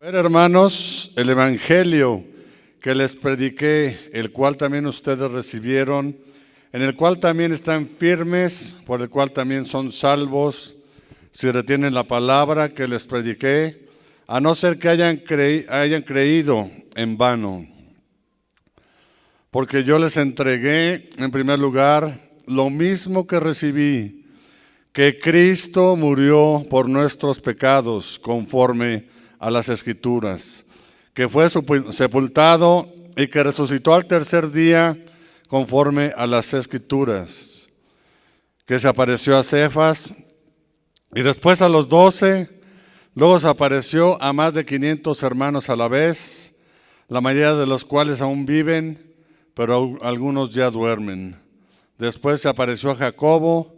Hermanos, el Evangelio que les prediqué, el cual también ustedes recibieron, en el cual también están firmes, por el cual también son salvos, si retienen la palabra que les prediqué, a no ser que hayan creído en vano. Porque yo les entregué, en primer lugar, lo mismo que recibí, que Cristo murió por nuestros pecados, conforme a las Escrituras, que fue sepultado y que resucitó al tercer día, conforme a las Escrituras, que se apareció a Cefas y después a los 12, luego se apareció a más de 500 hermanos a la vez, la mayoría de los cuales aún viven, pero algunos ya duermen. Después se apareció a Jacobo,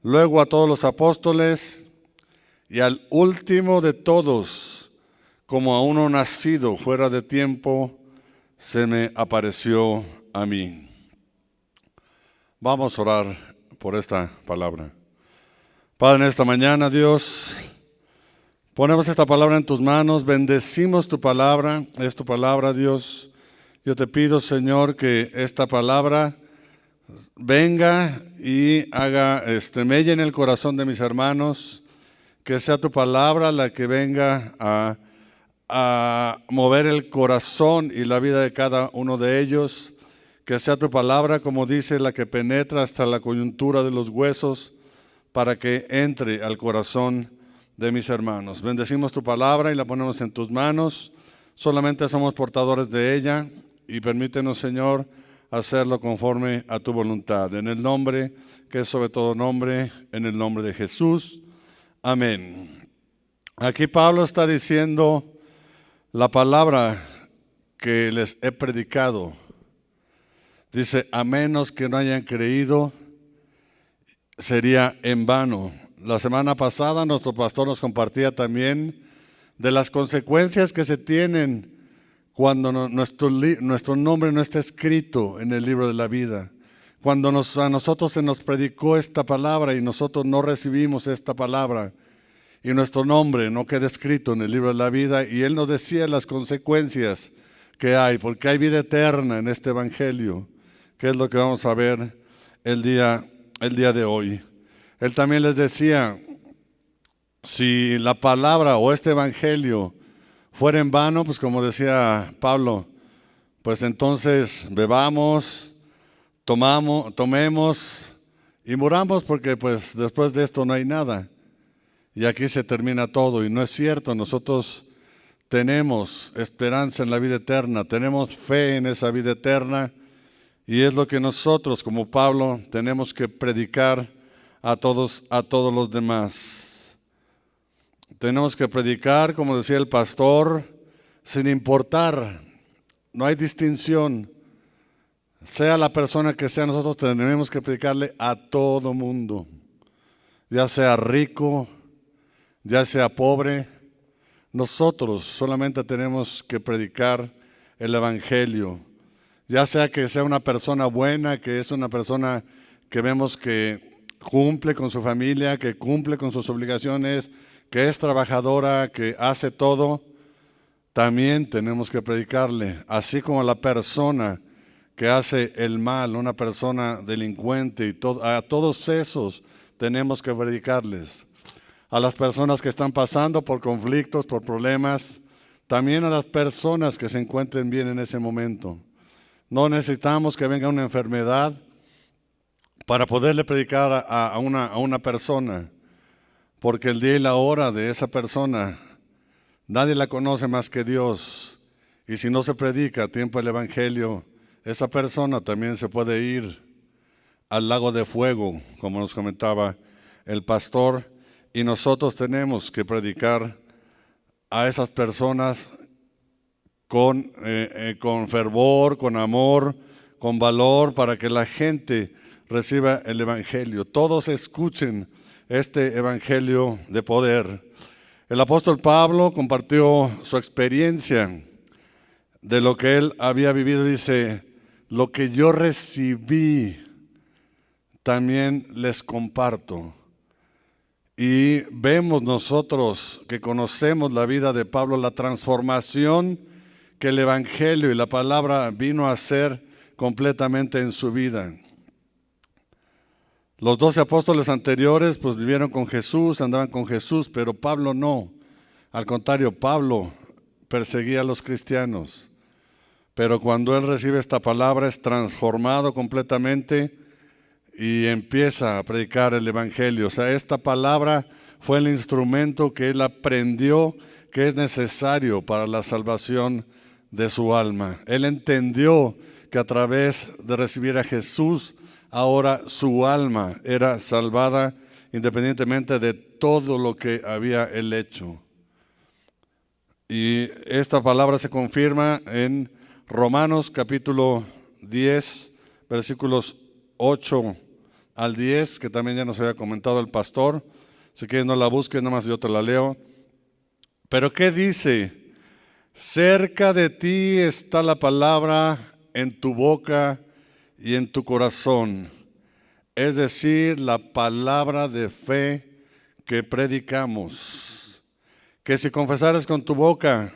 luego a todos los apóstoles y al último de todos, como a uno nacido fuera de tiempo, se me apareció a mí. Vamos a orar por esta palabra. Padre, en esta mañana, Dios, ponemos esta palabra en tus manos, bendecimos tu palabra, es tu palabra, Dios. Yo te pido, Señor, que esta palabra venga y haga mella en el corazón de mis hermanos, que sea tu palabra la que venga a mover el corazón y la vida de cada uno de ellos, que sea tu palabra, como dice, la que penetra hasta la coyuntura de los huesos, para que entre al corazón de mis hermanos. Bendecimos tu palabra y la ponemos en tus manos, solamente somos portadores de ella, y permítenos, Señor, hacerlo conforme a tu voluntad, en el nombre que es sobre todo nombre, en el nombre de Jesús. Amén. Aquí Pablo está diciendo: la palabra que les he predicado, dice, a menos que no hayan creído, sería en vano. La semana pasada nuestro pastor nos compartía también de las consecuencias que se tienen cuando nuestro nombre no está escrito en el libro de la vida. Cuando a nosotros se nos predicó esta palabra y nosotros no recibimos esta palabra, y nuestro nombre no queda escrito en el libro de la vida, y él nos decía las consecuencias que hay, porque hay vida eterna en este evangelio, que es lo que vamos a ver el día de hoy. Él también les decía, si la palabra o este evangelio fuera en vano, pues como decía Pablo, pues entonces bebamos, tomemos y muramos, porque pues después de esto no hay nada. Y aquí se termina todo, y no es cierto. Nosotros tenemos esperanza en la vida eterna, tenemos fe en esa vida eterna, y es lo que nosotros, como Pablo, tenemos que predicar a todos los demás. Tenemos que predicar, como decía el pastor, sin importar, no hay distinción. Sea la persona que sea, nosotros tenemos que predicarle a todo mundo, ya sea rico, ya sea pobre. Nosotros solamente tenemos que predicar el evangelio, ya sea que sea una persona buena, que es una persona que vemos que cumple con su familia, que cumple con sus obligaciones, que es trabajadora, que hace todo. También tenemos que predicarle, así como a la persona que hace el mal, una persona delincuente, y a todos esos tenemos que predicarles. A las personas que están pasando por conflictos, por problemas, también a las personas que se encuentren bien en ese momento. No necesitamos que venga una enfermedad para poderle predicar a una persona, porque el día y la hora de esa persona nadie la conoce más que Dios, y si no se predica a tiempo el evangelio, esa persona también se puede ir al lago de fuego, como nos comentaba el pastor. Y nosotros tenemos que predicar a esas personas con fervor, con amor, con valor, para que la gente reciba el evangelio. Todos escuchen este evangelio de poder. El apóstol Pablo compartió su experiencia de lo que él había vivido. Dice, lo que yo recibí también les comparto. Y vemos nosotros que conocemos la vida de Pablo, la transformación que el Evangelio y la palabra vino a hacer completamente en su vida. Los 12 apóstoles anteriores pues vivieron con Jesús, andaban con Jesús, pero Pablo no. Al contrario, Pablo perseguía a los cristianos. Pero cuando él recibe esta palabra es transformado completamente y empieza a predicar el Evangelio. O sea, esta palabra fue el instrumento que él aprendió que es necesario para la salvación de su alma. Él entendió que a través de recibir a Jesús, ahora su alma era salvada independientemente de todo lo que había él hecho. Y esta palabra se confirma en Romanos capítulo 10, versículos 8 al 10, que también ya nos había comentado el pastor. Si quieres no la busques, nomás yo te la leo. Pero ¿qué dice? Cerca de ti está la palabra en tu boca y en tu corazón. Es decir, la palabra de fe que predicamos. Que si confesares con tu boca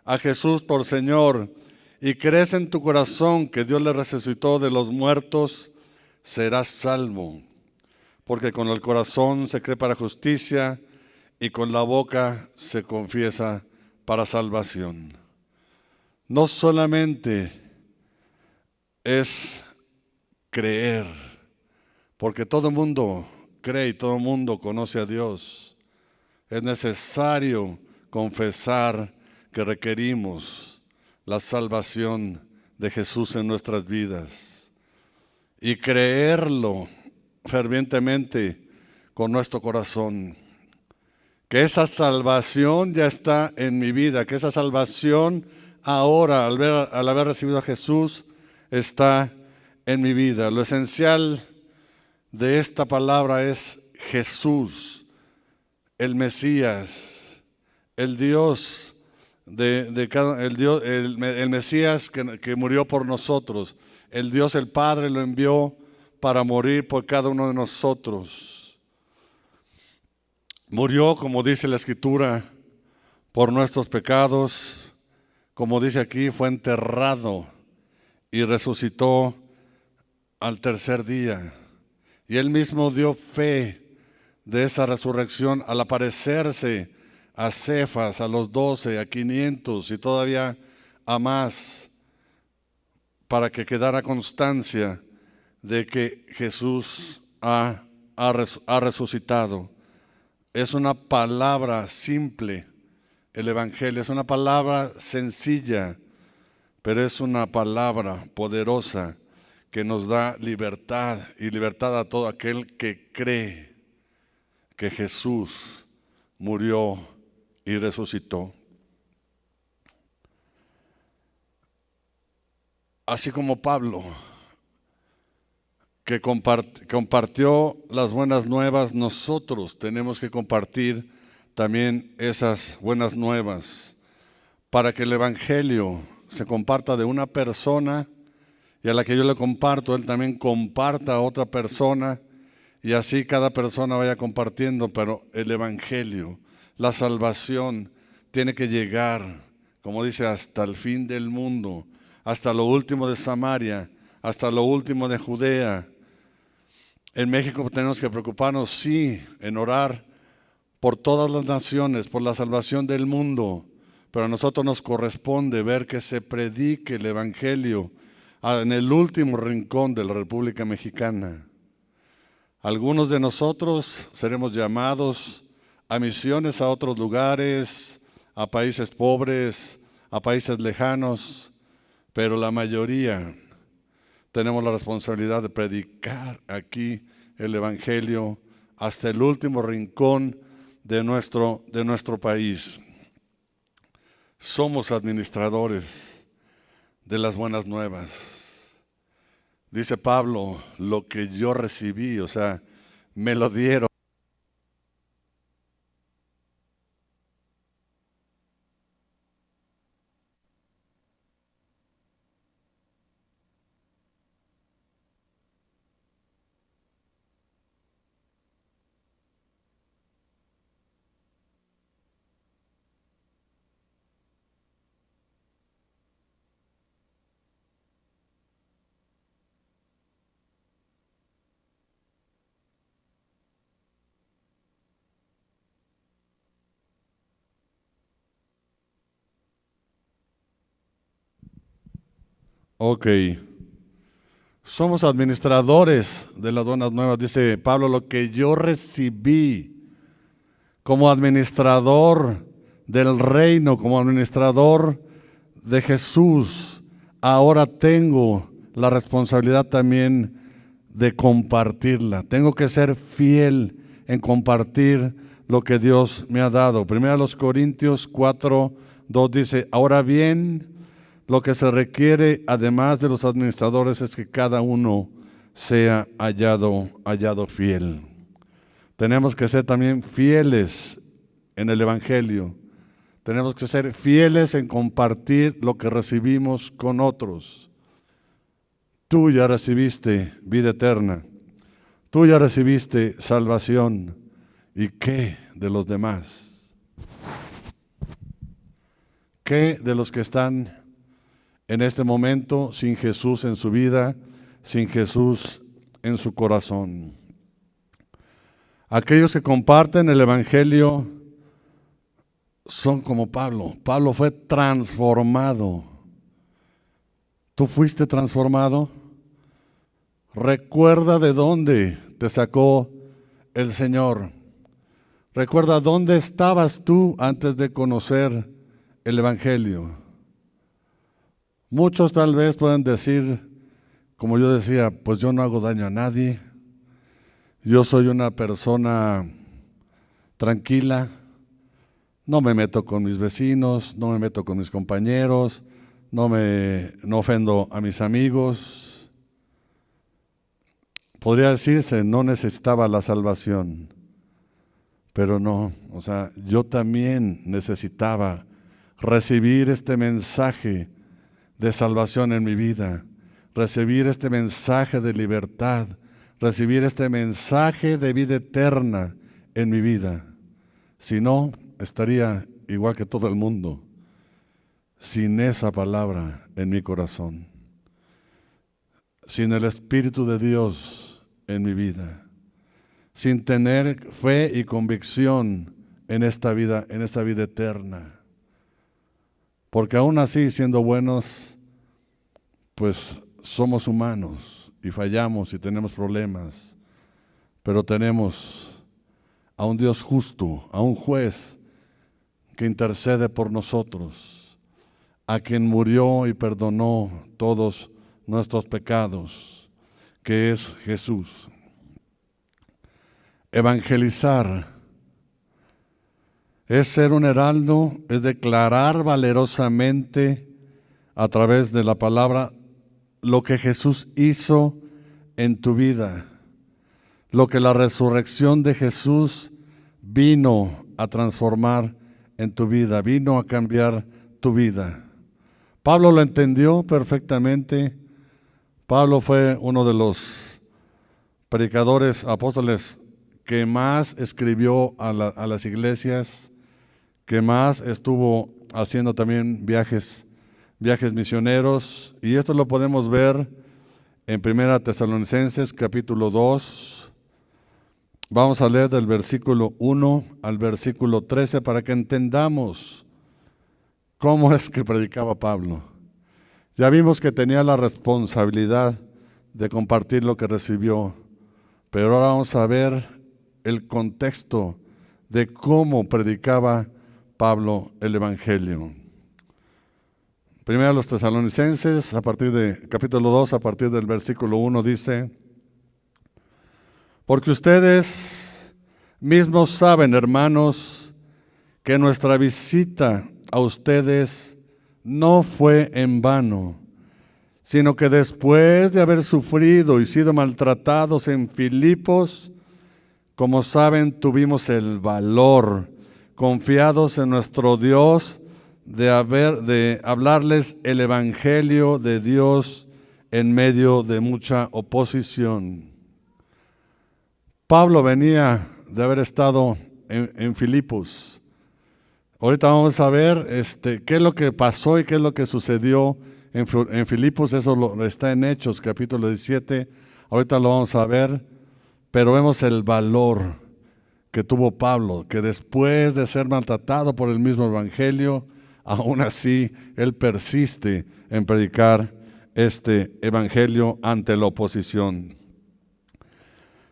a Jesús por Señor y crees en tu corazón que Dios le resucitó de los muertos, serás salvo. Porque con el corazón se cree para justicia y con la boca se confiesa para salvación. No solamente es creer, porque todo el mundo cree y todo el mundo conoce a Dios. Es necesario confesar que requerimos la salvación de Jesús en nuestras vidas y creerlo fervientemente con nuestro corazón. Que esa salvación ya está en mi vida, que esa salvación ahora, al haber recibido a Jesús, está en mi vida. Lo esencial de esta palabra es Jesús, el Mesías, el Dios el Mesías que murió por nosotros. El Dios, el Padre, lo envió para morir por cada uno de nosotros. Murió, como dice la Escritura, por nuestros pecados. Como dice aquí, fue enterrado y resucitó al tercer día. Y Él mismo dio fe de esa resurrección al aparecerse a Cefas, a los 12, a 500 y todavía a más, para que quedara constancia de que Jesús ha resucitado. Es una palabra simple, el Evangelio, es una palabra sencilla, pero es una palabra poderosa que nos da libertad y libertad a todo aquel que cree que Jesús murió y resucitó. Así como Pablo, que compartió las buenas nuevas, nosotros tenemos que compartir también esas buenas nuevas para que el Evangelio se comparta de una persona y a la que yo le comparto, él también comparta a otra persona y así cada persona vaya compartiendo, pero el Evangelio, la salvación tiene que llegar, como dice, hasta el fin del mundo, hasta lo último de Samaria, hasta lo último de Judea. En México tenemos que preocuparnos, sí, en orar por todas las naciones, por la salvación del mundo, pero a nosotros nos corresponde ver que se predique el Evangelio en el último rincón de la República Mexicana. Algunos de nosotros seremos llamados a misiones a otros lugares, a países pobres, a países lejanos, pero la mayoría tenemos la responsabilidad de predicar aquí el Evangelio hasta el último rincón de nuestro país. Somos administradores de las buenas nuevas. Dice Pablo, lo que yo recibí, o sea, me lo dieron. Ok. Somos administradores de las buenas nuevas, dice Pablo, lo que yo recibí como administrador del reino, como administrador de Jesús. Ahora tengo la responsabilidad también de compartirla. Tengo que ser fiel en compartir lo que Dios me ha dado. Primero los Corintios 4:2 dice, ahora bien, lo que se requiere además de los administradores es que cada uno sea hallado fiel. Tenemos que ser también fieles en el Evangelio. Tenemos que ser fieles en compartir lo que recibimos con otros. Tú ya recibiste vida eterna. Tú ya recibiste salvación. ¿Y qué de los demás? ¿Qué de los que están en este momento sin Jesús en su vida, sin Jesús en su corazón? Aquellos que comparten el Evangelio son como Pablo. Pablo fue transformado. ¿Tú fuiste transformado? Recuerda de dónde te sacó el Señor. Recuerda dónde estabas tú antes de conocer el Evangelio. Muchos tal vez pueden decir, como yo decía, pues yo no hago daño a nadie. Yo soy una persona tranquila. No me meto con mis vecinos, no me meto con mis compañeros, no ofendo a mis amigos. Podría decirse, no necesitaba la salvación, pero no, yo también necesitaba recibir este mensaje de salvación en mi vida, recibir este mensaje de libertad, recibir este mensaje de vida eterna en mi vida. Si no, estaría igual que todo el mundo, sin esa palabra en mi corazón, sin el Espíritu de Dios en mi vida, sin tener fe y convicción en esta vida eterna. Porque aún así, siendo buenos, pues somos humanos y fallamos y tenemos problemas, pero tenemos a un Dios justo, a un juez que intercede por nosotros, a quien murió y perdonó todos nuestros pecados, que es Jesús. Evangelizar es ser un heraldo, es declarar valerosamente a través de la palabra lo que Jesús hizo en tu vida, lo que la resurrección de Jesús vino a transformar en tu vida, vino a cambiar tu vida. Pablo lo entendió perfectamente. Pablo fue uno de los predicadores, apóstoles que más escribió a las iglesias, que más estuvo haciendo también viajes misioneros, y esto lo podemos ver en 1 Tesalonicenses capítulo 2. Vamos a leer del versículo 1 al versículo 13 para que entendamos cómo es que predicaba Pablo. Ya vimos que tenía la responsabilidad de compartir lo que recibió, pero ahora vamos a ver el contexto de cómo predicaba Pablo el Evangelio. Primero a los Tesalonicenses, a partir de capítulo 2, a partir del versículo 1, dice: porque ustedes mismos saben, hermanos, que nuestra visita a ustedes no fue en vano, sino que después de haber sufrido y sido maltratados en Filipos, como saben, tuvimos el valor, confiados en nuestro Dios, de hablarles el Evangelio de Dios en medio de mucha oposición. Pablo venía de haber estado en Filipos. Ahorita vamos a ver qué es lo que pasó y qué es lo que sucedió en Filipos. Eso está en Hechos, capítulo 17. Ahorita lo vamos a ver, pero vemos el valor que tuvo Pablo, que después de ser maltratado por el mismo Evangelio, aún así él persiste en predicar este evangelio ante la oposición.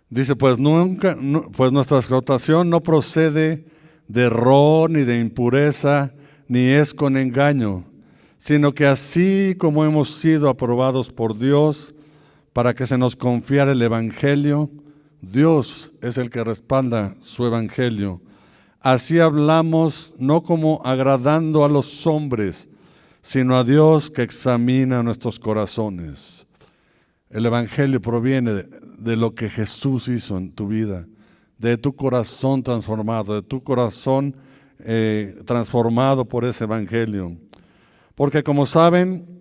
Dice, pues nuestra exhortación no procede de error ni de impureza, ni es con engaño, sino que así como hemos sido aprobados por Dios para que se nos confiara el evangelio, Dios es el que respalda su evangelio. Así hablamos, no como agradando a los hombres, sino a Dios que examina nuestros corazones. El evangelio proviene de lo que Jesús hizo en tu vida, de tu corazón transformado, de tu corazón transformado por ese evangelio. Porque como saben,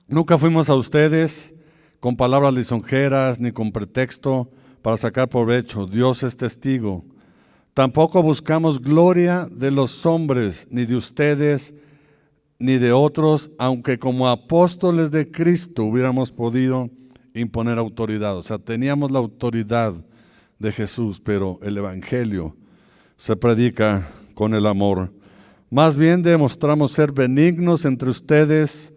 nunca fuimos a ustedes con palabras lisonjeras ni con pretexto para sacar provecho. Dios es testigo. Tampoco buscamos gloria de los hombres, ni de ustedes, ni de otros, aunque como apóstoles de Cristo hubiéramos podido imponer autoridad. O sea, teníamos la autoridad de Jesús, pero el evangelio se predica con el amor. Más bien demostramos ser benignos entre ustedes,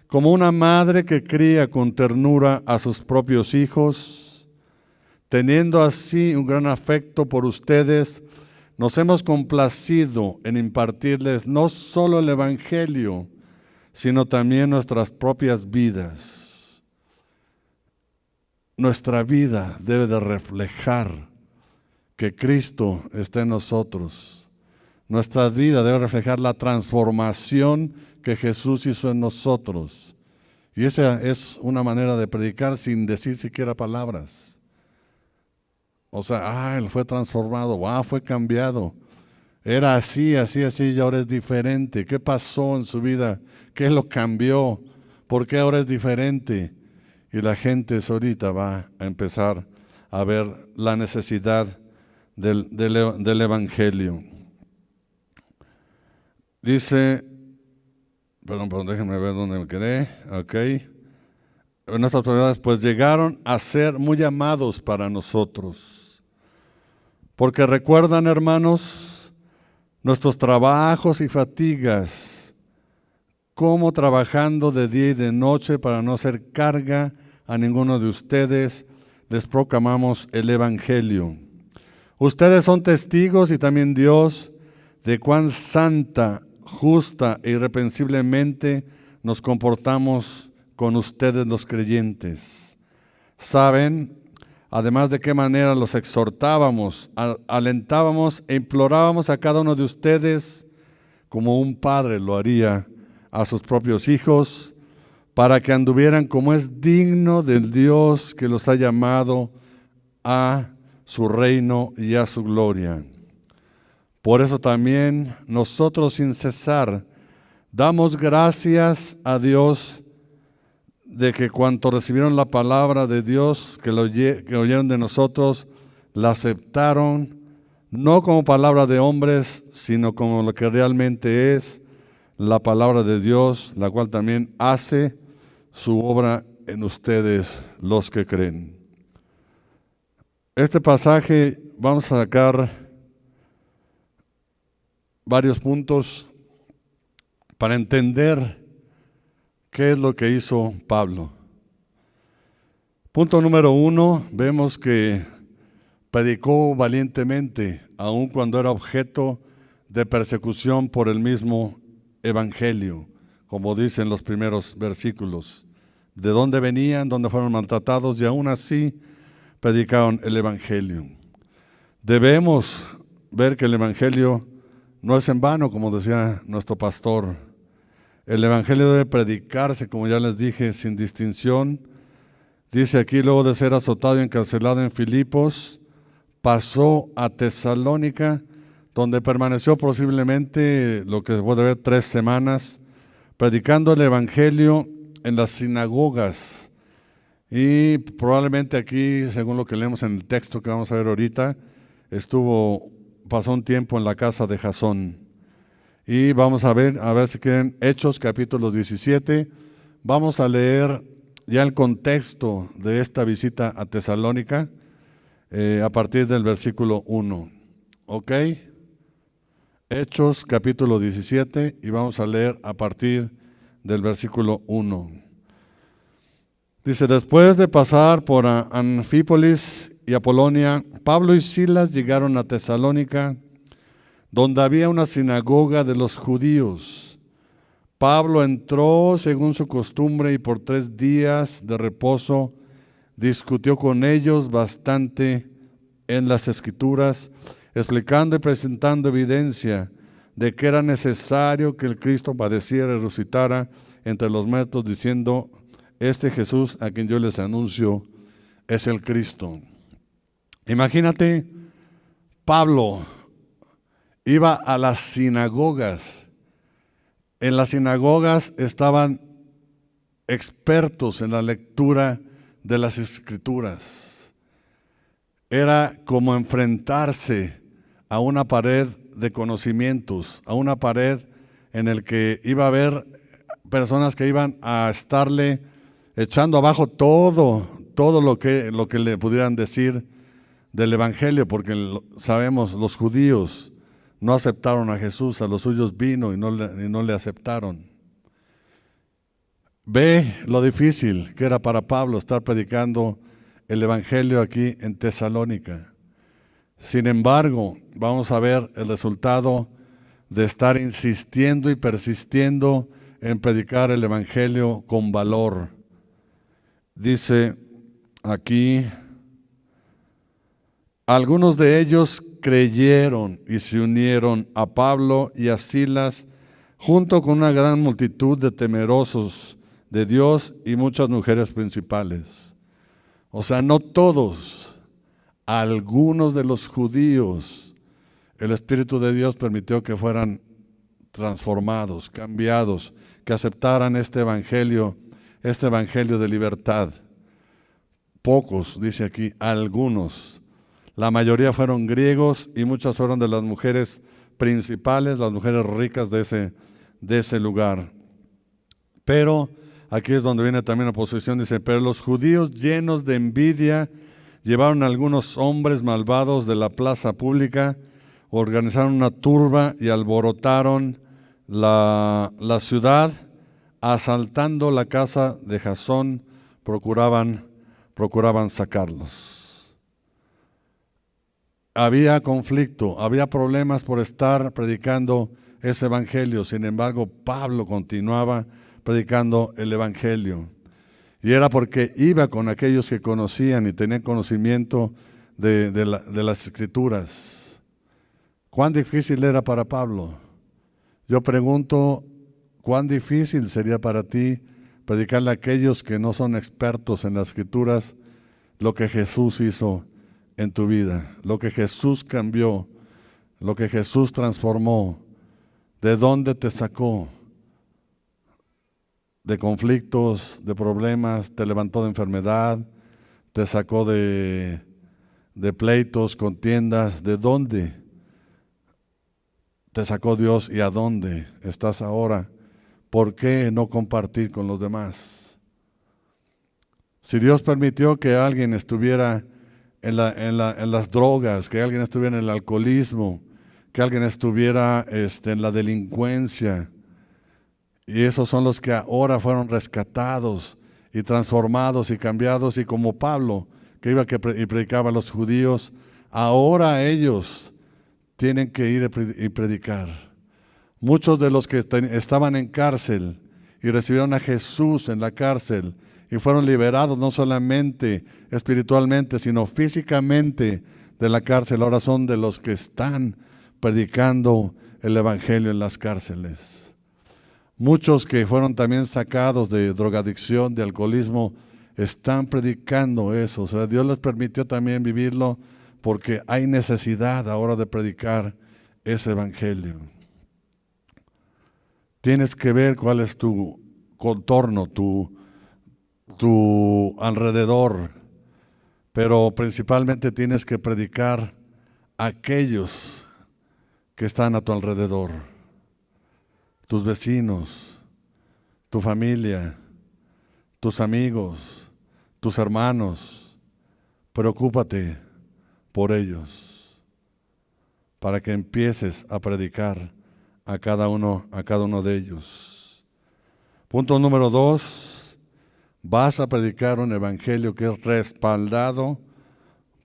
como una madre que cría con ternura a sus propios hijos. Teniendo así un gran afecto por ustedes, nos hemos complacido en impartirles no solo el evangelio, sino también nuestras propias vidas. Nuestra vida debe de reflejar que Cristo está en nosotros. Nuestra vida debe reflejar la transformación que Jesús hizo en nosotros. Y esa es una manera de predicar sin decir siquiera palabras. O sea, él fue transformado, fue cambiado. Era así, y ahora es diferente. ¿Qué pasó en su vida? ¿Qué lo cambió? ¿Por qué ahora es diferente? Y la gente ahorita va a empezar a ver la necesidad del evangelio. Dice, perdón, déjenme ver dónde me quedé. Ok. Nuestras autoridades pues llegaron a ser muy amados para nosotros. Porque recuerdan, hermanos, nuestros trabajos y fatigas, cómo trabajando de día y de noche para no ser carga a ninguno de ustedes, les proclamamos el evangelio. Ustedes son testigos y también Dios de cuán santa, justa e irreprensiblemente nos comportamos con ustedes los creyentes. Saben, además de qué manera los exhortábamos, alentábamos e implorábamos a cada uno de ustedes, como un padre lo haría a sus propios hijos, para que anduvieran como es digno del Dios que los ha llamado a su reino y a su gloria. Por eso también nosotros sin cesar damos gracias a Dios de que cuanto recibieron la palabra de Dios, que oyeron de nosotros, la aceptaron, no como palabra de hombres, sino como lo que realmente es la palabra de Dios, la cual también hace su obra en ustedes, los que creen. Este pasaje vamos a sacar varios puntos para entender qué es lo que hizo Pablo. Punto número 1, vemos que predicó valientemente, aun cuando era objeto de persecución por el mismo evangelio, como dicen los primeros versículos. De dónde venían, dónde fueron maltratados, y aún así predicaron el evangelio. Debemos ver que el evangelio no es en vano, como decía nuestro pastor. El evangelio debe predicarse, como ya les dije, sin distinción. Dice aquí, luego de ser azotado y encarcelado en Filipos, pasó a Tesalónica, donde permaneció posiblemente lo que se puede ver 3 semanas, predicando el evangelio en las sinagogas. Y probablemente aquí, según lo que leemos en el texto que vamos a ver ahorita, pasó un tiempo en la casa de Jasón. Y vamos a ver si quieren Hechos capítulo 17. Vamos a leer ya el contexto de esta visita a Tesalónica a partir del versículo 1. ¿Ok? Hechos capítulo 17 y vamos a leer a partir del versículo 1. Dice, después de pasar por Anfípolis y Apolonia, Pablo y Silas llegaron a Tesalónica, donde había una sinagoga de los judíos. Pablo entró según su costumbre y por 3 días de reposo discutió con ellos bastante en las Escrituras, explicando y presentando evidencia de que era necesario que el Cristo padeciera y resucitara entre los muertos, diciendo, este Jesús a quien yo les anuncio es el Cristo. Imagínate, Pablo iba a las sinagogas. En las sinagogas estaban expertos en la lectura de las Escrituras. Era como enfrentarse a una pared de conocimientos, a una pared en el que iba a haber personas que iban a estarle echando abajo todo lo que le pudieran decir del Evangelio, porque sabemos, los judíos no aceptaron a Jesús, a los suyos vino y no le aceptaron. Ve lo difícil que era para Pablo estar predicando el Evangelio aquí en Tesalónica. Sin embargo, vamos a ver el resultado de estar insistiendo y persistiendo en predicar el Evangelio con valor. Dice aquí, algunos de ellos creyeron y se unieron a Pablo y a Silas, junto con una gran multitud de temerosos de Dios y muchas mujeres principales. O sea, no todos, algunos de los judíos, el Espíritu de Dios permitió que fueran transformados, cambiados, que aceptaran este evangelio de libertad. Pocos, dice aquí, algunos. La mayoría fueron griegos y muchas fueron de las mujeres principales, las mujeres ricas de ese lugar. Pero aquí es donde viene también la oposición, dice, pero los judíos llenos de envidia llevaron a algunos hombres malvados de la plaza pública, organizaron una turba y alborotaron la ciudad, asaltando la casa de Jasón, procuraban sacarlos. Había conflicto, había problemas por estar predicando ese evangelio. Sin embargo, Pablo continuaba predicando el evangelio. Y era porque iba con aquellos que conocían y tenían conocimiento de las Escrituras. ¿Cuán difícil era para Pablo? Yo pregunto, ¿cuán difícil sería para ti predicarle a aquellos que no son expertos en las Escrituras lo que Jesús hizo en tu vida, lo que Jesús cambió, lo que Jesús transformó, de dónde te sacó? De conflictos, de problemas, te levantó de enfermedad, te sacó de pleitos, contiendas, ¿de dónde te sacó Dios y a dónde estás ahora? ¿Por qué no compartir con los demás? Si Dios permitió que alguien estuviera en las drogas, que alguien estuviera en el alcoholismo, que alguien estuviera en la delincuencia, y esos son los que ahora fueron rescatados y transformados y cambiados, y como Pablo, que iba y predicaba a los judíos, ahora ellos tienen que ir y predicar. Muchos de los que estaban en cárcel y recibieron a Jesús en la cárcel y fueron liberados no solamente espiritualmente, sino físicamente de la cárcel, ahora son de los que están predicando el evangelio en las cárceles. Muchos que fueron también sacados de drogadicción, de alcoholismo, están predicando eso. O sea, Dios les permitió también vivirlo porque hay necesidad ahora de predicar ese evangelio. Tienes que ver cuál es tu contorno, tu alrededor, pero principalmente tienes que predicar a aquellos que están a tu alrededor, tus vecinos, tu familia, tus amigos, tus hermanos. Preocúpate por ellos para que empieces a predicar a cada uno de ellos. Punto número 2. Vas a predicar un evangelio que es respaldado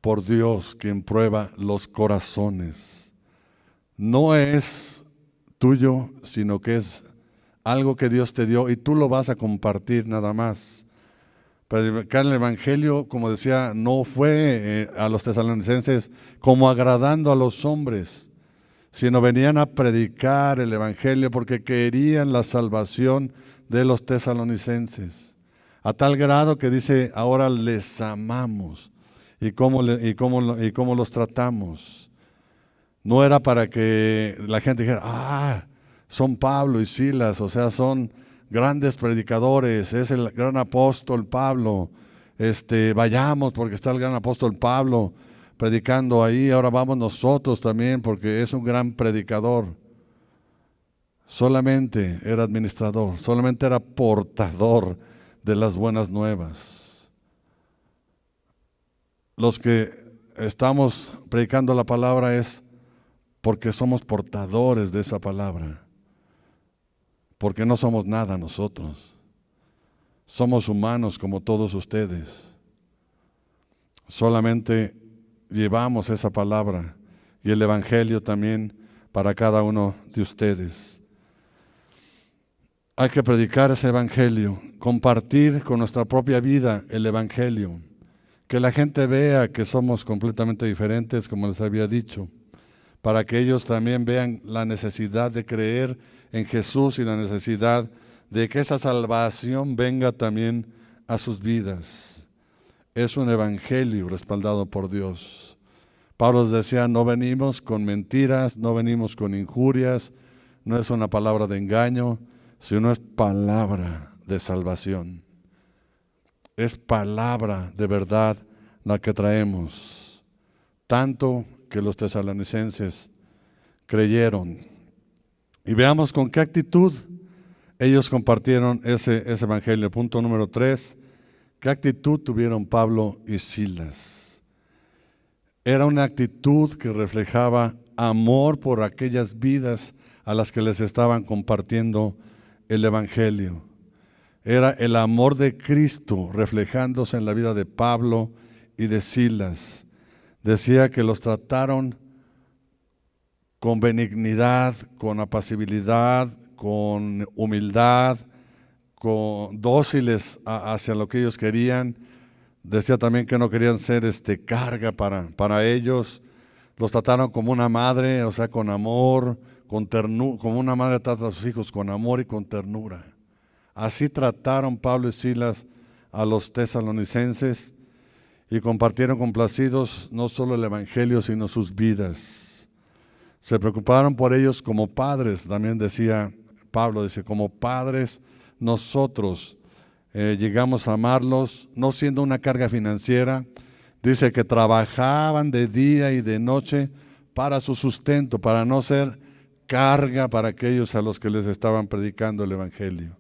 por Dios, quien prueba los corazones. No es tuyo, sino que es algo que Dios te dio y tú lo vas a compartir nada más. Predicar el evangelio, como decía, no fue a los tesalonicenses como agradando a los hombres, sino venían a predicar el evangelio porque querían la salvación de los tesalonicenses. A tal grado que dice, ahora les amamos. ¿Y cómo los tratamos? No era para que la gente dijera, son Pablo y Silas, o sea, son grandes predicadores, es el gran apóstol Pablo. Vayamos porque está el gran apóstol Pablo predicando ahí, ahora vamos nosotros también porque es un gran predicador. Solamente era administrador, solamente era portador de las buenas nuevas. Los que estamos predicando la palabra es porque somos portadores de esa palabra, porque no somos nada nosotros. Somos humanos como todos ustedes. Solamente llevamos esa palabra y el evangelio también para cada uno de ustedes. Hay que predicar ese evangelio, compartir con nuestra propia vida el evangelio, que la gente vea que somos completamente diferentes, como les había dicho, para que ellos también vean la necesidad de creer en Jesús y la necesidad de que esa salvación venga también a sus vidas. Es un evangelio respaldado por Dios. Pablo decía, no venimos con mentiras, no venimos con injurias, no es una palabra de engaño, sino es palabra de salvación. Es palabra de verdad la que traemos. Tanto que los tesalonicenses creyeron. Y veamos con qué actitud ellos compartieron ese evangelio. Punto número 3. ¿Qué actitud tuvieron Pablo y Silas? Era una actitud que reflejaba amor por aquellas vidas a las que les estaban compartiendo el evangelio. Era el amor de Cristo reflejándose en la vida de Pablo y de Silas. Decía que los trataron con benignidad, con apacibilidad, con humildad, con dóciles hacia lo que ellos querían. Decía también que no querían ser carga para ellos. Los trataron como una madre, o sea, con amor, con ternura, como una madre trata a sus hijos con amor y con ternura. Así trataron Pablo y Silas a los tesalonicenses y compartieron complacidos no solo el evangelio, sino sus vidas. Se preocuparon por ellos como padres, también decía Pablo, dice, como padres nosotros llegamos a amarlos, no siendo una carga financiera. Dice que trabajaban de día y de noche para su sustento, para no ser carga para aquellos a los que les estaban predicando el evangelio.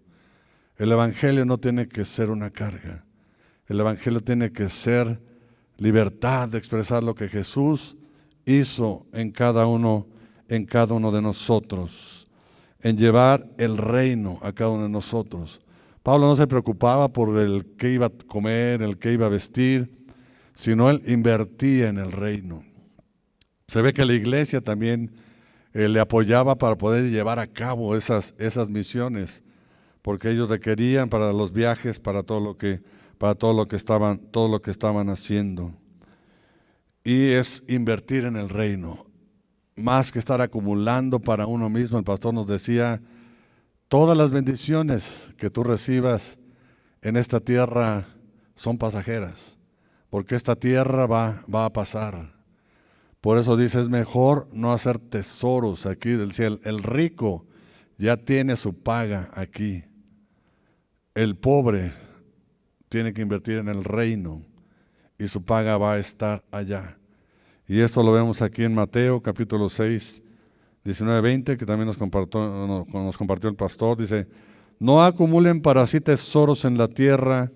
El evangelio no tiene que ser una carga. El evangelio tiene que ser libertad de expresar lo que Jesús hizo en cada uno de nosotros, en llevar el reino a cada uno de nosotros. Pablo no se preocupaba por el que iba a comer, el que iba a vestir, sino él invertía en el reino. Se ve que la iglesia también le apoyaba para poder llevar a cabo esas misiones, porque ellos requerían para los viajes, para todo lo que estaban haciendo. Y es invertir en el reino, más que estar acumulando para uno mismo. El pastor nos decía, todas las bendiciones que tú recibas en esta tierra son pasajeras, porque esta tierra va a pasar. Por eso dice, es mejor no hacer tesoros aquí del cielo. El rico ya tiene su paga aquí. El pobre tiene que invertir en el reino y su paga va a estar allá. Y esto lo vemos aquí en Mateo capítulo 6, 19-20, que también nos compartió el pastor. Dice, no acumulen para sí tesoros en la tierra,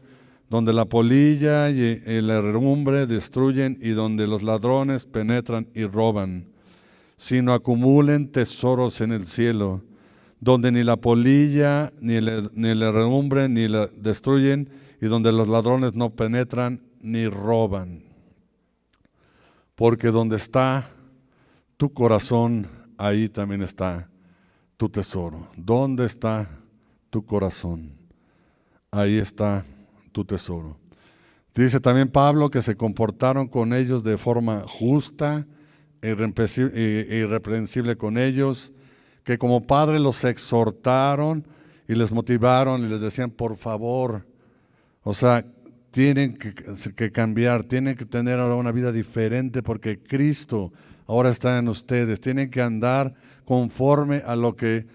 donde la polilla y la herrumbre destruyen y donde los ladrones penetran y roban, sino acumulen tesoros en el cielo, donde ni la polilla ni la herrumbre ni la destruyen y donde los ladrones no penetran ni roban. Porque donde está tu corazón, ahí también está tu tesoro. ¿Dónde está tu corazón? Ahí está tu tesoro. Dice también Pablo que se comportaron con ellos de forma justa e irreprensible con ellos, que como padres los exhortaron y les motivaron y les decían, por favor, o sea, tienen que cambiar, tienen que tener ahora una vida diferente porque Cristo ahora está en ustedes. Tienen que andar conforme a lo que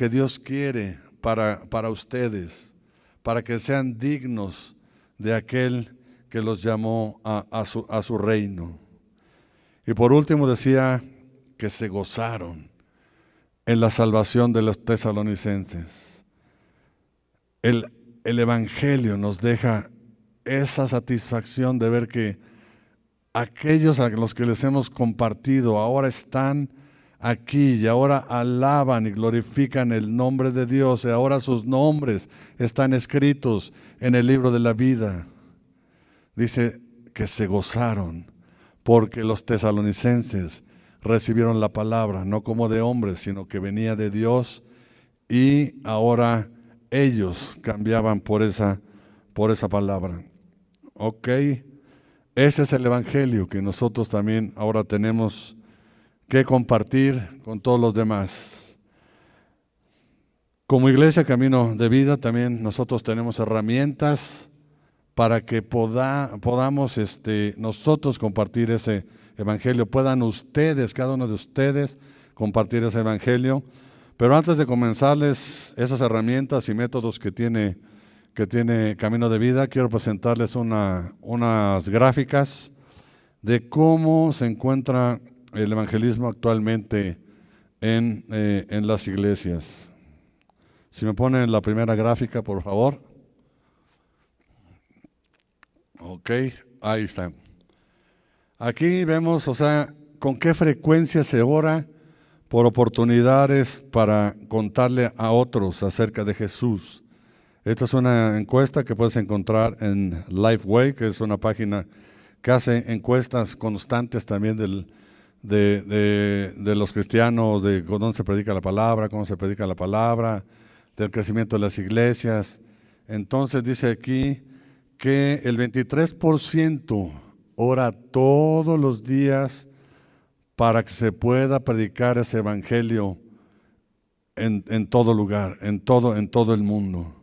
Dios quiere para ustedes, para que sean dignos de aquel que los llamó a su reino. Y por último decía que se gozaron en la salvación de los tesalonicenses. El Evangelio nos deja esa satisfacción de ver que aquellos a los que les hemos compartido ahora están aquí y ahora alaban y glorifican el nombre de Dios y ahora sus nombres están escritos en el libro de la vida. Dice que se gozaron porque los tesalonicenses recibieron la palabra, no como de hombres, sino que venía de Dios, y ahora ellos cambiaban por esa palabra. Ok, ese es el Evangelio que nosotros también ahora tenemos que compartir con todos los demás. Como Iglesia Camino de Vida también nosotros tenemos herramientas para que podamos nosotros compartir ese Evangelio, puedan ustedes, cada uno de ustedes, compartir ese Evangelio. Pero antes de comenzarles esas herramientas y métodos que tiene Camino de Vida, quiero presentarles unas gráficas de cómo se encuentra el evangelismo actualmente en las iglesias. Si me ponen la primera gráfica, por favor. Ok, ahí está. Aquí vemos, o sea, con qué frecuencia se ora por oportunidades para contarle a otros acerca de Jesús. Esta es una encuesta que puedes encontrar en Lifeway, que es una página que hace encuestas constantes también de los cristianos, de dónde se predica la palabra, cómo se predica la palabra, del crecimiento de las iglesias. Entonces dice aquí que el 23% ora todos los días para que se pueda predicar ese evangelio en todo lugar, en todo el mundo.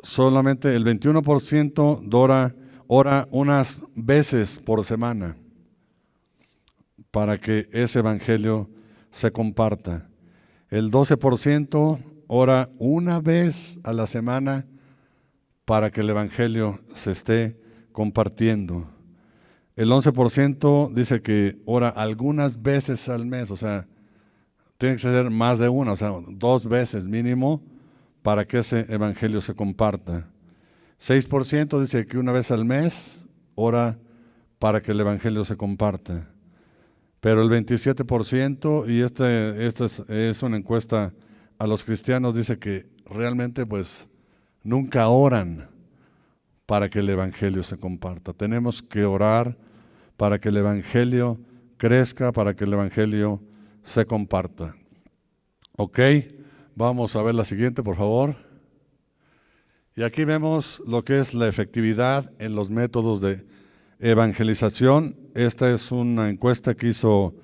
Solamente el 21% ora unas veces por semana para que ese evangelio se comparta. El 12% ora una vez a la semana para que el evangelio se esté compartiendo. El 11% dice que ora algunas veces al mes, o sea, tiene que ser más de una, o sea, 2 veces mínimo para que ese evangelio se comparta. 6% dice que una vez al mes ora para que el evangelio se comparta. Pero el 27%, y esta es una encuesta a los cristianos, dice que realmente pues nunca oran para que el evangelio se comparta. Tenemos que orar para que el evangelio crezca, para que el evangelio se comparta. Ok, vamos a ver la siguiente, por favor. Y aquí vemos lo que es la efectividad en los métodos de evangelización. Esta es una encuesta que hizo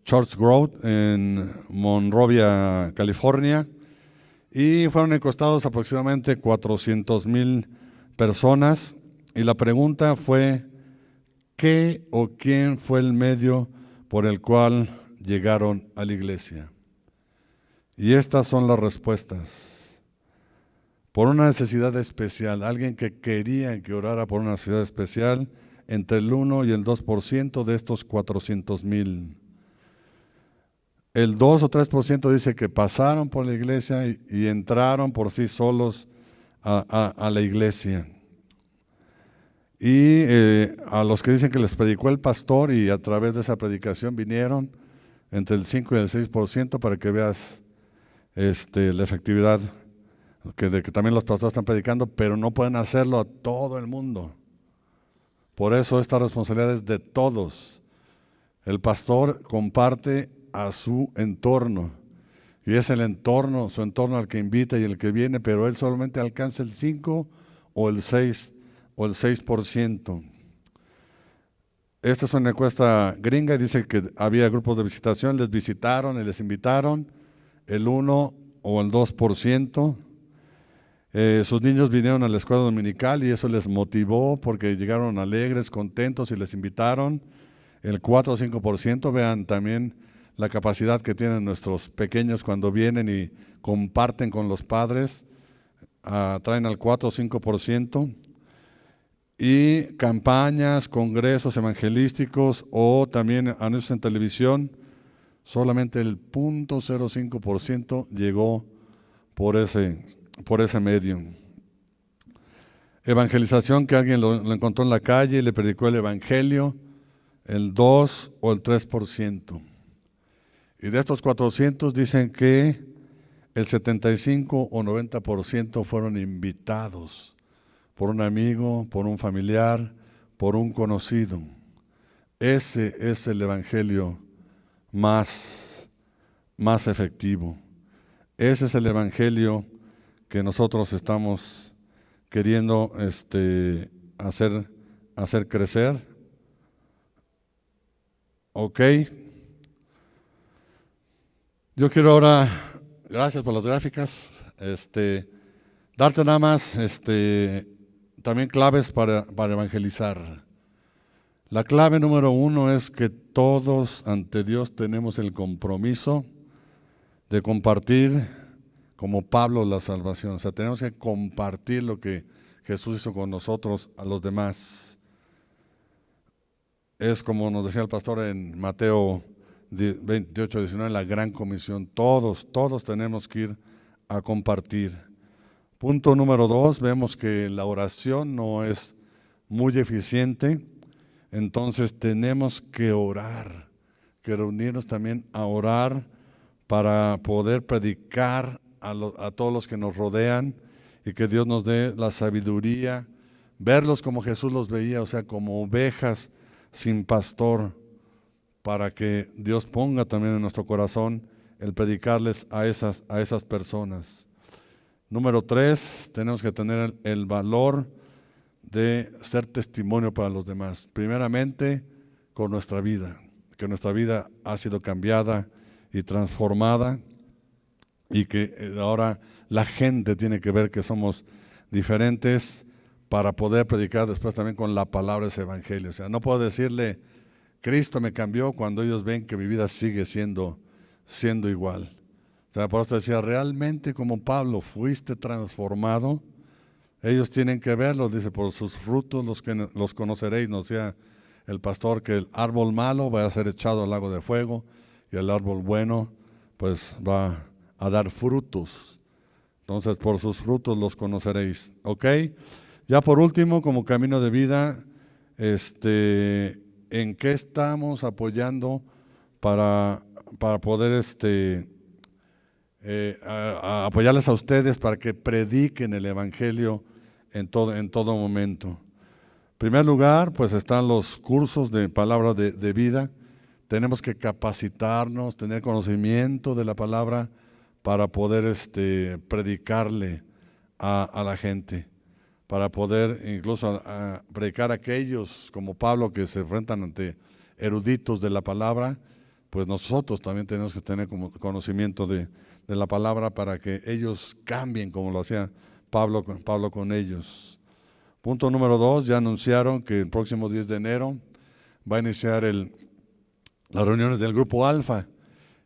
Church Growth en Monrovia, California, y fueron encuestados aproximadamente 400,000 personas, y la pregunta fue: ¿qué o quién fue el medio por el cual llegaron a la iglesia? Y estas son las respuestas. Por una necesidad especial, alguien que quería que orara por una necesidad especial, entre el 1 y el 2% de estos 400,000. El 2 o 3% dice que pasaron por la iglesia y entraron por sí solos a la iglesia. Y a los que dicen que les predicó el pastor y a través de esa predicación vinieron, entre el 5 y el 6%, para que veas la efectividad que también los pastores están predicando, pero no pueden hacerlo a todo el mundo. Por eso esta responsabilidad es de todos. El pastor comparte a su entorno, y es el entorno, su entorno al que invita y el que viene, pero él solamente alcanza el 5 o el 6%. Esta es una encuesta gringa y dice que había grupos de visitación, les visitaron y les invitaron el 1 o el 2%. Sus niños vinieron a la escuela dominical y eso les motivó porque llegaron alegres, contentos y les invitaron. El 4 o 5%, vean también la capacidad que tienen nuestros pequeños cuando vienen y comparten con los padres, traen al 4 o 5%. Y campañas, congresos evangelísticos o también anuncios en televisión, solamente el 0.05% llegó por ese medio. Evangelización, que alguien lo encontró en la calle y le predicó el evangelio, el 2 o el 3%. Y de estos 400 dicen que el 75 o 90% fueron invitados por un amigo, por un familiar, por un conocido. Ese es el evangelio más efectivo. Ese es el evangelio que nosotros estamos queriendo hacer crecer. Ok. Yo quiero ahora, gracias por las gráficas, darte nada más también claves para evangelizar. La clave número 1 es que todos ante Dios tenemos el compromiso de compartir, como Pablo, la salvación. O sea, tenemos que compartir lo que Jesús hizo con nosotros a los demás. Es como nos decía el pastor en Mateo 28, 19, la gran comisión. Todos tenemos que ir a compartir. Punto número 2, vemos que la oración no es muy eficiente, entonces tenemos que orar, que reunirnos también a orar para poder predicar a todos los que nos rodean y que Dios nos dé la sabiduría, verlos como Jesús los veía, o sea, como ovejas sin pastor, para que Dios ponga también en nuestro corazón el predicarles a esas personas. Número 3, tenemos que tener el valor de ser testimonio para los demás. Primeramente, con nuestra vida, que nuestra vida ha sido cambiada y transformada y que ahora la gente tiene que ver que somos diferentes para poder predicar después también con la palabra ese evangelio. O sea, no puedo decirle, Cristo me cambió cuando ellos ven que mi vida sigue siendo igual. O sea, por eso decía, realmente como Pablo fuiste transformado, ellos tienen que verlo, dice, por sus frutos los conoceréis, no sea el pastor que el árbol malo va a ser echado al lago de fuego y el árbol bueno pues va a dar frutos. Entonces, por sus frutos los conoceréis. ¿Ok? Ya por último, como camino de vida, ¿en qué estamos apoyando para poder a apoyarles a ustedes para que prediquen el evangelio en todo momento? En primer lugar, pues están los cursos de palabra de vida. Tenemos que capacitarnos, tener conocimiento de la palabra para poder predicarle a la gente, para poder incluso predicar a aquellos como Pablo que se enfrentan ante eruditos de la palabra. Pues nosotros también tenemos que tener conocimiento de la palabra para que ellos cambien como lo hacía Pablo con ellos. Punto número 2, ya anunciaron que el próximo 10 de enero va a iniciar las reuniones del Grupo Alfa.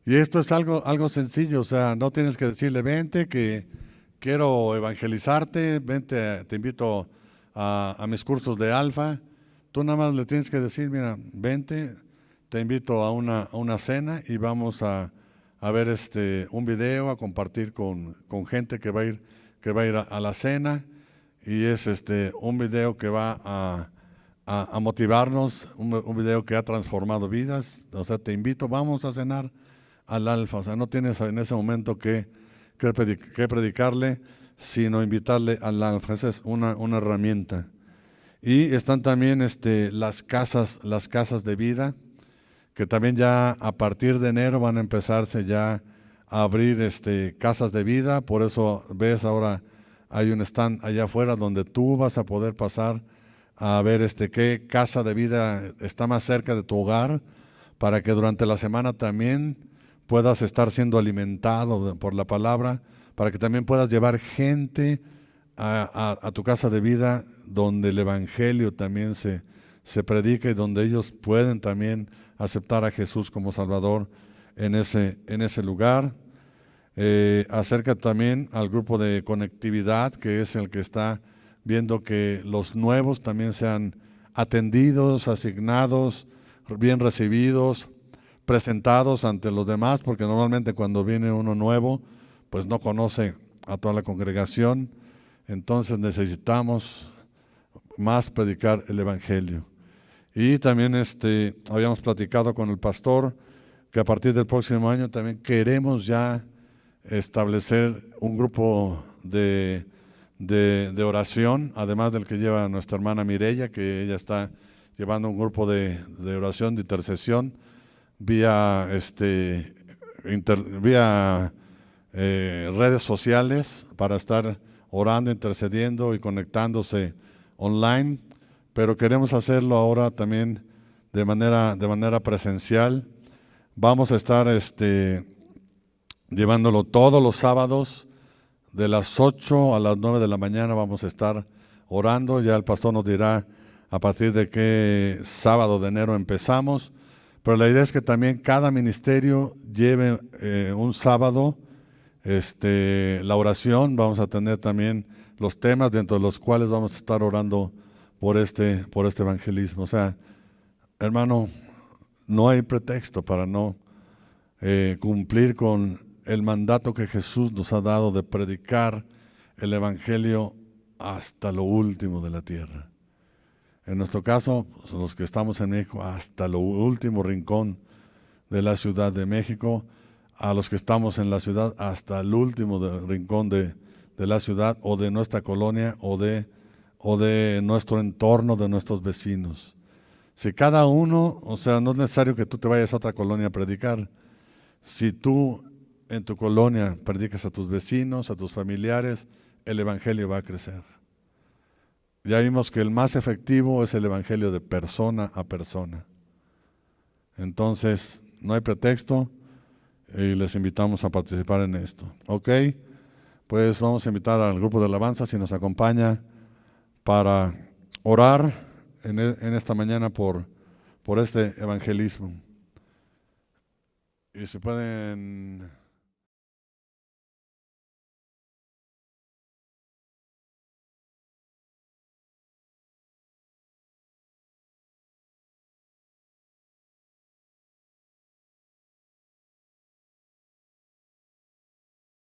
Y esto es algo sencillo, o sea, no tienes que decirle, vente que quiero evangelizarte, vente, te invito a mis cursos de Alfa. Tú nada más le tienes que decir, mira, vente, te invito a una cena y vamos a ver un video, a compartir con gente que va a ir a la cena, y es un video que va a motivarnos, un video que ha transformado vidas. O sea, te invito, vamos a cenar al Alfa. O sea, no tienes en ese momento que predicarle, sino invitarle al alfa. Esa es una herramienta. Y están también las casas de vida, que también ya a partir de enero van a empezarse ya a abrir casas de vida. Por eso ves ahora hay un stand allá afuera donde tú vas a poder pasar a ver qué casa de vida está más cerca de tu hogar, para que durante la semana también puedas estar siendo alimentado por la palabra, para que también puedas llevar gente a tu casa de vida donde el Evangelio también se predica y donde ellos pueden también aceptar a Jesús como Salvador en ese lugar. Acerca también al grupo de conectividad, que es el que está viendo que los nuevos también sean atendidos, asignados, bien recibidos, presentados ante los demás, porque normalmente cuando viene uno nuevo, pues no conoce a toda la congregación. Entonces necesitamos más predicar el Evangelio. Y también habíamos platicado con el pastor que a partir del próximo año también queremos ya establecer un grupo de oración, además del que lleva nuestra hermana Mireya, que ella está llevando un grupo de oración, de intercesión, vía redes sociales, para estar orando, intercediendo y conectándose online, pero queremos hacerlo ahora también de manera presencial. Vamos a estar llevándolo todos los sábados de las 8 a las 9 de la mañana. Vamos a estar orando. Ya el pastor nos dirá a partir de qué sábado de enero empezamos, pero la idea es que también cada ministerio lleve un sábado la oración. Vamos a tener también los temas dentro de los cuales vamos a estar orando por este evangelismo. O sea, hermano, no hay pretexto para no cumplir con el mandato que Jesús nos ha dado de predicar el evangelio hasta lo último de la tierra. En nuestro caso, los que estamos en México, hasta lo último rincón de la Ciudad de México, a los que estamos en la ciudad, hasta el último rincón de la ciudad o de nuestra colonia o de nuestro entorno, de nuestros vecinos. Si cada uno, o sea, no es necesario que tú te vayas a otra colonia a predicar. Si tú en tu colonia predicas a tus vecinos, a tus familiares, el evangelio va a crecer. Ya vimos que el más efectivo es el evangelio de persona a persona. Entonces, no hay pretexto y les invitamos a participar en esto. ¿Ok? Pues vamos a invitar al grupo de alabanza si nos acompaña para orar en esta mañana por este evangelismo. Y se pueden